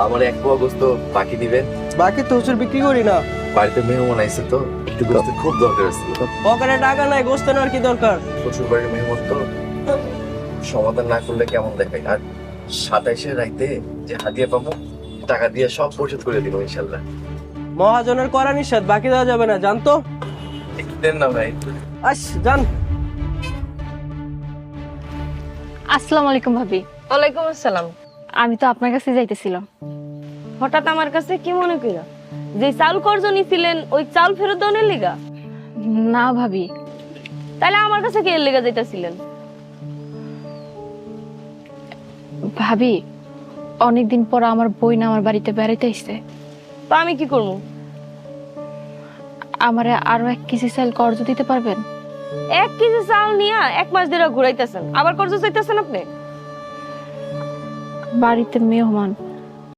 আমার এক পোয়া গোস্ত বাকি দিবেন। বাকি তো হুজুর বিক্রি করি না। বাড়িতে মেহমান আইছে তো একটু গোস্তের খুব দরকার আছে। পকেটে টাকা নাই, গোস্ত নেওয়ার কি দরকার? শ্বশুর বাড়ির মেহমান তো সমাধান না করলে কেমন দেখায়। আর 27-এর রাইতে যে হাদিয়া পাবো টাকা দিয়ে সব পরিশোধ করে দিব ইনশাল্লাহ। মহাজনের করা নিষেধ, বাকি দেওয়া যাবে না, জানতো? একটু দেন না ভাই। জান। আসসালামু আলাইকুম ভাবি। ওয়ালাইকুম আসসালাম। আমি তো আপনার কাছে যাইতেছিলাম। হঠাৎ আমার কাছে কি মনে কইরা? যে চাউল কর্জ নিছিলেন ওই চাউল ফেরত দেওয়ার লিগা? না ভাবি। তাহলে আমার কাছে কি এর লিগা যাইতাছিলেন? ভাবি, অনেকদিন পর আমার বই না আমার বাড়িতে বেড়াইতে আসছে। তো আমি কি করবো? আমারে আরো 1 কেজি চাল কর্জ দিতে পারবেন? 1 কেজি চাউল নিয়া 1 মাস ধরে ঘুরাইতেছেন, আবার কর্জ চাইতেছেন আপনি? বাড়িতে মেহমান,